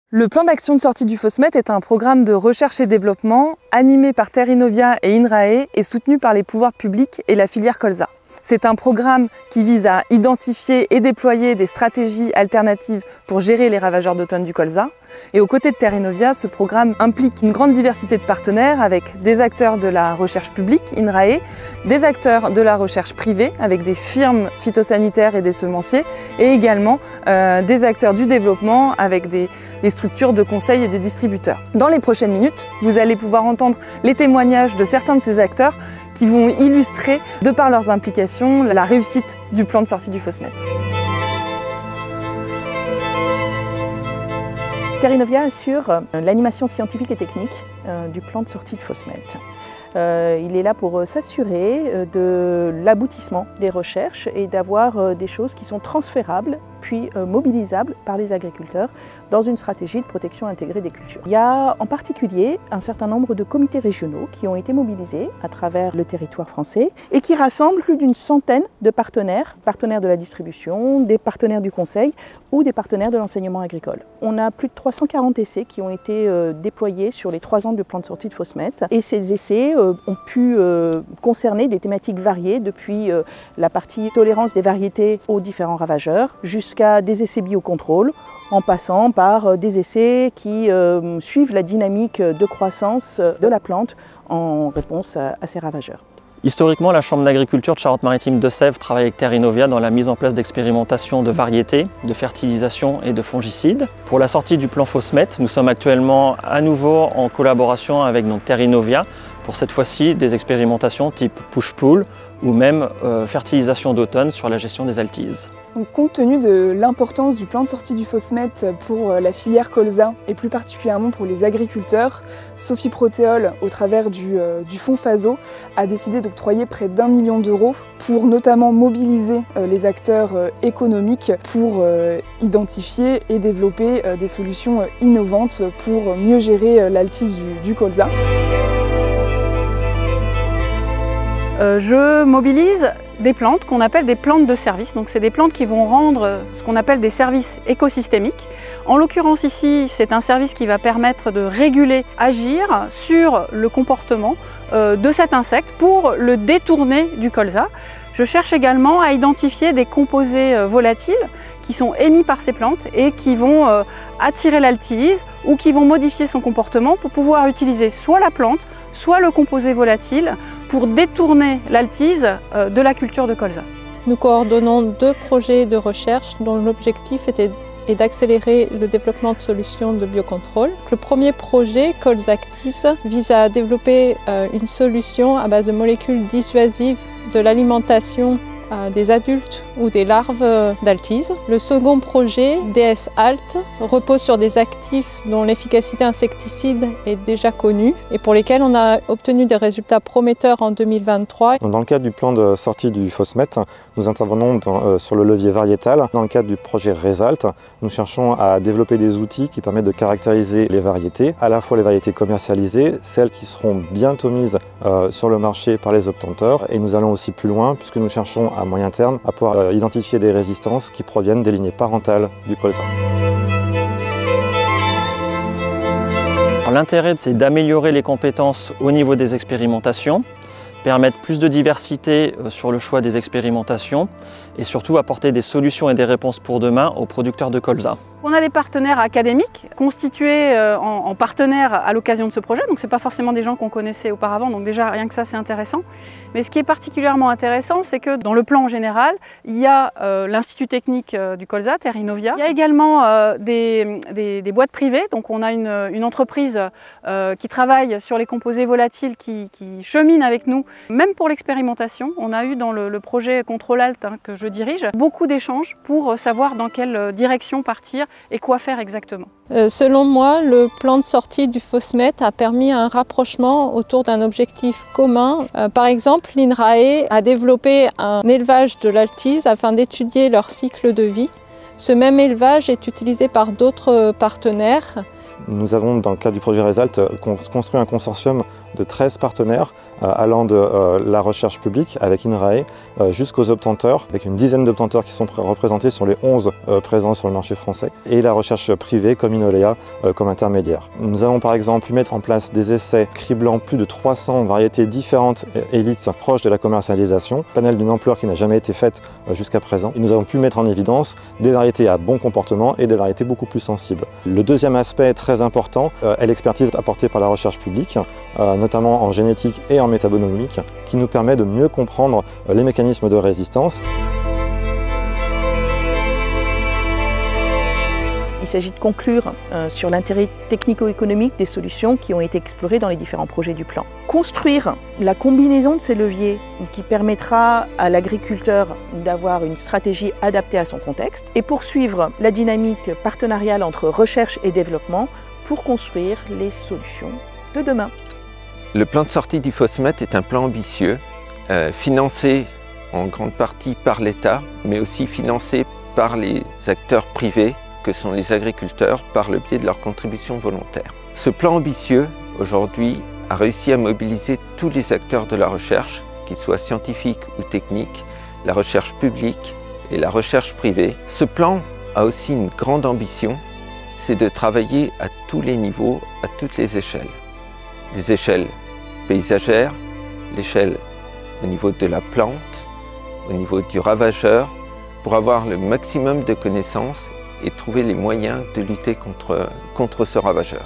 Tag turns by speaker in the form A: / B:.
A: Le plan d'action de sortie du FOSMET est un programme de recherche et développement animé par Terre Innovia et INRAE et soutenu par les pouvoirs publics et la filière colza. C'est un programme qui vise à identifier et déployer des stratégies alternatives pour gérer les ravageurs d'automne du colza. Et aux côtés de Terre Innovia, ce programme implique une grande diversité de partenaires avec des acteurs de la recherche publique, INRAE, des acteurs de la recherche privée avec des firmes phytosanitaires et des semenciers, et également des acteurs du développement avec des structures de conseil et des distributeurs. Dans les prochaines minutes, vous allez pouvoir entendre les témoignages de certains de ces acteurs qui vont illustrer, de par leurs implications, la réussite du plan de sortie du FOSMET.
B: Terre Innovia assure l'animation scientifique et technique du plan de sortie de FOSMET. Il est là pour s'assurer de l'aboutissement des recherches et d'avoir des choses qui sont transférables puis mobilisables par les agriculteurs dans une stratégie de protection intégrée des cultures. Il y a en particulier un certain nombre de comités régionaux qui ont été mobilisés à travers le territoire français et qui rassemblent plus d'une centaine de partenaires de la distribution, des partenaires du conseil ou des partenaires de l'enseignement agricole. On a plus de 340 essais qui ont été déployés sur les 3 ans de plan de sortie de FOSMET et ces essais ont pu concerner des thématiques variées depuis la partie tolérance des variétés aux différents ravageurs jusqu'à des essais biocontrôle en passant par des essais qui suivent la dynamique de croissance de la plante en réponse à ces ravageurs.
C: Historiquement, la Chambre d'agriculture de Charente-Maritime de Sèvres travaille avec Terre Innovia dans la mise en place d'expérimentations de variétés, de fertilisation et de fongicides. Pour la sortie du plan FOSMET, nous sommes actuellement à nouveau en collaboration avec Terre Innovia pour cette fois-ci des expérimentations type push-pull ou même fertilisation d'automne sur la gestion des altises.
D: Donc, compte tenu de l'importance du plan de sortie du FOSMET pour la filière colza et plus particulièrement pour les agriculteurs, Sophie Protéol, au travers du fonds FASO, a décidé d'octroyer près d'1 million d'euros pour notamment mobiliser les acteurs économiques pour identifier et développer des solutions innovantes pour mieux gérer l'altise du colza.
E: Je mobilise des plantes qu'on appelle des plantes de service. Donc c'est des plantes qui vont rendre ce qu'on appelle des services écosystémiques. En l'occurrence ici, c'est un service qui va permettre de réguler, agir sur le comportement de cet insecte pour le détourner du colza. Je cherche également à identifier des composés volatiles qui sont émis par ces plantes et qui vont attirer l'altise ou qui vont modifier son comportement pour pouvoir utiliser soit la plante, soit le composé volatile pour détourner l'altise de la culture de colza.
F: Nous coordonnons 2 projets de recherche dont l'objectif est d'accélérer le développement de solutions de biocontrôle. Le premier projet, Colzactis, vise à développer une solution à base de molécules dissuasives de l'alimentation des adultes ou des larves d'altise. Le second projet, DS-ALT, repose sur des actifs dont l'efficacité insecticide est déjà connue et pour lesquels on a obtenu des résultats prometteurs en 2023.
G: Dans le cadre du plan de sortie du FOSMET, nous intervenons sur le levier variétal. Dans le cadre du projet RESALT, nous cherchons à développer des outils qui permettent de caractériser les variétés, à la fois les variétés commercialisées, celles qui seront bientôt mises sur le marché par les obtenteurs, et nous allons aussi plus loin puisque nous cherchons à moyen terme à pouvoir identifier des résistances qui proviennent des lignées parentales du colza.
C: L'intérêt, c'est d'améliorer les compétences au niveau des expérimentations, permettre plus de diversité sur le choix des expérimentations et surtout apporter des solutions et des réponses pour demain aux producteurs de colza.
E: On a des partenaires académiques constitués en partenaires à l'occasion de ce projet, donc ce n'est pas forcément des gens qu'on connaissait auparavant, donc déjà rien que ça c'est intéressant. Mais ce qui est particulièrement intéressant, c'est que dans le plan en général, il y a l'Institut technique du colza, Terre Innovia. Il y a également des boîtes privées, donc on a une entreprise qui travaille sur les composés volatiles qui chemine avec nous, même pour l'expérimentation. On a eu dans le projet Contrôle Alt que je dirige, beaucoup d'échanges pour savoir dans quelle direction partir et quoi faire exactement.
F: Selon moi, le plan de sortie du FOSMET a permis un rapprochement autour d'un objectif commun. Par exemple, l'INRAE a développé un élevage de l'altise afin d'étudier leur cycle de vie. Ce même élevage est utilisé par d'autres partenaires
G: Nous avons, dans le cadre du projet RESALT, construit un consortium de 13 partenaires allant de la recherche publique avec INRAE jusqu'aux obtenteurs, avec une dizaine d'obtenteurs qui sont représentés sur les 11 présents sur le marché français, et la recherche privée comme Inolea comme intermédiaire. Nous avons par exemple pu mettre en place des essais criblant plus de 300 variétés différentes élites proches de la commercialisation, panel d'une ampleur qui n'a jamais été faite jusqu'à présent. Et nous avons pu mettre en évidence des variétés à bon comportement et des variétés beaucoup plus sensibles. Le deuxième aspect très important est l'expertise apportée par la recherche publique, notamment en génétique et en métabonomique, qui nous permet de mieux comprendre les mécanismes de résistance.
B: Il s'agit de conclure sur l'intérêt technico-économique des solutions qui ont été explorées dans les différents projets du plan. Construire la combinaison de ces leviers qui permettra à l'agriculteur d'avoir une stratégie adaptée à son contexte et poursuivre la dynamique partenariale entre recherche et développement pour construire les solutions de demain.
H: Le plan de sortie du FOSMET est un plan ambitieux, financé en grande partie par l'État, mais aussi financé par les acteurs privés que sont les agriculteurs par le biais de leurs contributions volontaires. Ce plan ambitieux, aujourd'hui, a réussi à mobiliser tous les acteurs de la recherche, qu'ils soient scientifiques ou techniques, la recherche publique et la recherche privée. Ce plan a aussi une grande ambition, c'est de travailler à tous les niveaux, à toutes les échelles. Les échelles paysagères, l'échelle au niveau de la plante, au niveau du ravageur, pour avoir le maximum de connaissances et trouver les moyens de lutter contre ce ravageur.